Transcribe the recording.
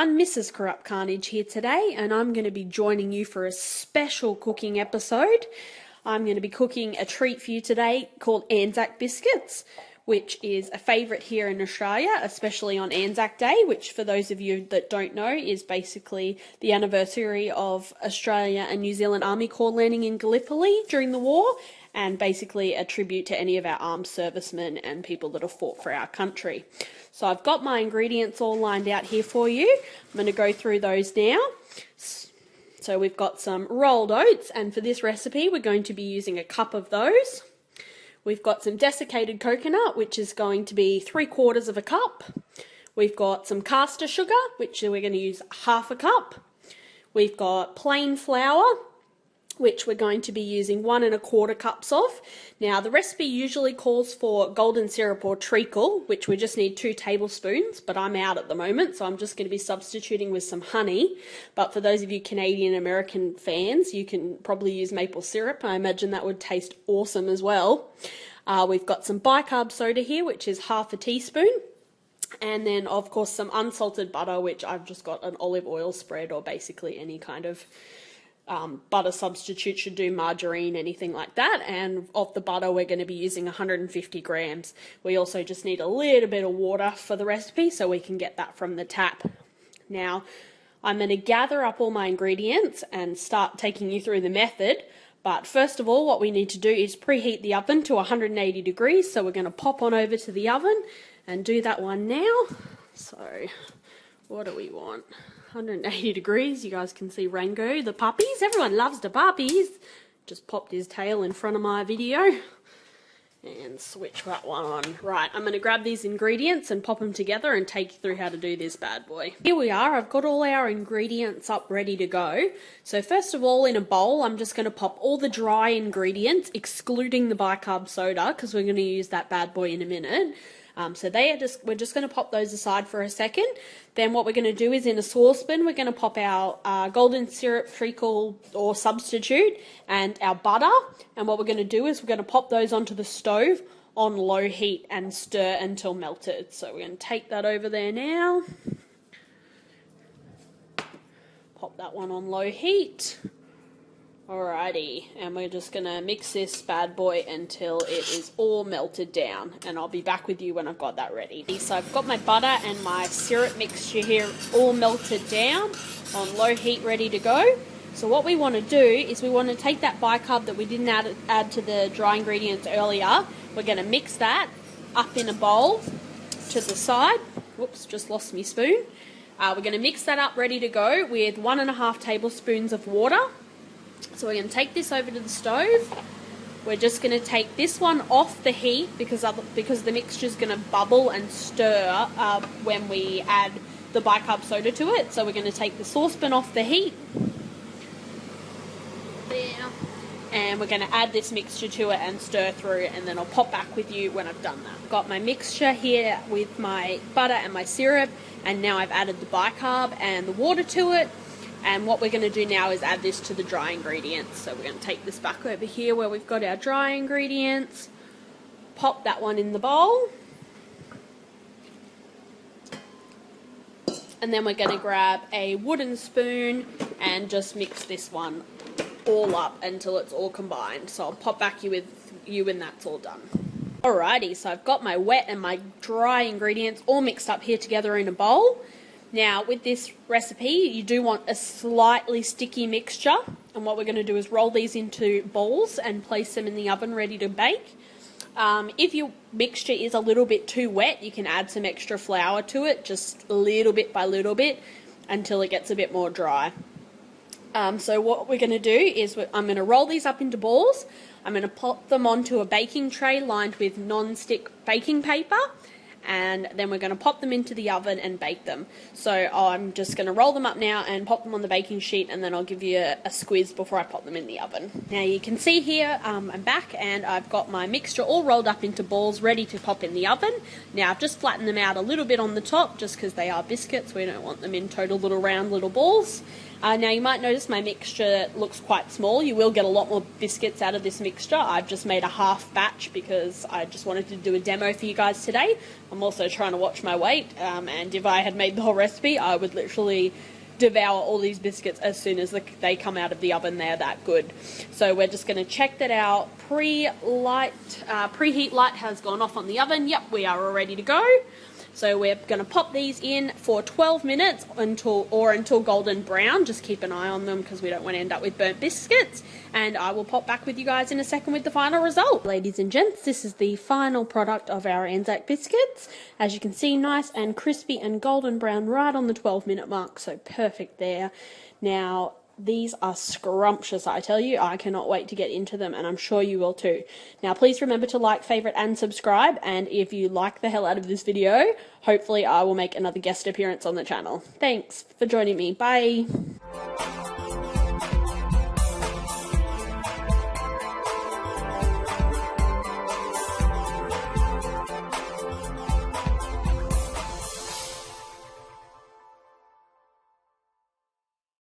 I'm Mrs. Corrupt Carnage here today, and I'm going to be joining you for a special cooking episode. I'm going to be cooking a treat for you today called ANZAC Biscuits, which is a favourite here in Australia, especially on ANZAC Day, which for those of you that don't know is basically the anniversary of Australia and New Zealand Army Corps landing in Gallipoli during the war, and basically a tribute to any of our armed servicemen and people that have fought for our country. So I've got my ingredients all lined out here for you. I'm going to go through those now. So we've got some rolled oats, and for this recipe we're going to be using a cup of those. We've got some desiccated coconut, which is going to be 3/4 of a cup. We've got some caster sugar, which we're going to use 1/2 cup. We've got plain flour, which we're going to be using 1 1/4 cups of. Now the recipe usually calls for golden syrup or treacle, which we just need 2 tablespoons, but I'm out at the moment, so I'm just going to be substituting with some honey. But for those of you Canadian American fans, you can probably use maple syrup. I imagine that would taste awesome as well. We've got some bicarb soda here, which is 1/2 teaspoon. And then of course some unsalted butter, which I've just got an olive oil spread, or basically any kind of butter substitute should do, margarine, anything like that. And of the butter we're going to be using 150 grams. We also just need a little bit of water for the recipe so we can get that from the tap. Now I'm going to gather up all my ingredients and start taking you through the method. But first of all, what we need to do is preheat the oven to 180 degrees. So we're going to pop on over to the oven and do that one now. So what do we want? 180 degrees. You guys can see Rango, the puppies. Everyone loves the puppies. Just popped his tail in front of my video. And switch that one on. Right, I'm going to grab these ingredients and pop them together and take you through how to do this bad boy. Here we are. I've got all our ingredients up ready to go. So first of all, in a bowl, I'm just going to pop all the dry ingredients, excluding the bicarb soda, because we're going to use that bad boy in a minute. So we're just going to pop those aside for a second. Then what we're going to do is in a saucepan, we're going to pop our golden syrup, treacle or substitute, and our butter. And what we're going to do is we're going to pop those onto the stove on low heat and stir until melted. So we're going to take that over there now. Pop that one on low heat. Alrighty, and we're just going to mix this bad boy until it is all melted down, and I'll be back with you when I've got that ready. So I've got my butter and my syrup mixture here all melted down on low heat, ready to go. So what we want to do is we want to take that bicarb that we didn't add to the dry ingredients earlier. We're going to mix that up in a bowl to the side. Whoops, just lost my spoon. We're going to mix that up ready to go with 1 1/2 tablespoons of water. So we're going to take this over to the stove. We're just going to take this one off the heat because the mixture is going to bubble and stir when we add the bicarb soda to it. So we're going to take the saucepan off the heat. There. And we're going to add this mixture to it and stir through, and then I'll pop back with you when I've done that. I've got my mixture here with my butter and my syrup, and now I've added the bicarb and the water to it. And what we're going to do now is add this to the dry ingredients. So we're going to take this back over here where we've got our dry ingredients, pop that one in the bowl, and then we're going to grab a wooden spoon and just mix this one all up until it's all combined. So I'll pop back with you when that's all done. Alrighty, so I've got my wet and my dry ingredients all mixed up here together in a bowl. Now with this recipe you do want a slightly sticky mixture, and what we're going to do is roll these into balls and place them in the oven ready to bake. If your mixture is a little bit too wet, you can add some extra flour to it, just little bit by little bit until it gets a bit more dry. So what we're going to do is I'm going to roll these up into balls. I'm going to pop them onto a baking tray lined with non-stick baking paper, and then we're going to pop them into the oven and bake them. So I'm just going to roll them up now and pop them on the baking sheet, and then I'll give you a squeeze before I pop them in the oven. Now you can see here I'm back, and I've got my mixture all rolled up into balls ready to pop in the oven. Now I've just flattened them out a little bit on the top just because they are biscuits. We don't want them in total little round little balls. Now you might notice my mixture looks quite small. You will get a lot more biscuits out of this mixture. I've just made a half batch because I just wanted to do a demo for you guys today. I'm also trying to watch my weight, and if I had made the whole recipe, I would literally devour all these biscuits as soon as they come out of the oven. They're that good. So we're just going to check that our preheat light has gone off on the oven. Yep, we are all ready to go. So we're going to pop these in for 12 minutes until golden brown. Just keep an eye on them because we don't want to end up with burnt biscuits. And I will pop back with you guys in a second with the final result. Ladies and gents, this is the final product of our ANZAC biscuits. As you can see, nice and crispy and golden brown right on the 12-minute mark. So perfect there. Now, these are scrumptious, I tell you. I cannot wait to get into them, and I'm sure you will too. Now, please remember to like, favorite, and subscribe. And if you like the hell out of this video, hopefully I will make another guest appearance on the channel. Thanks for joining me. Bye.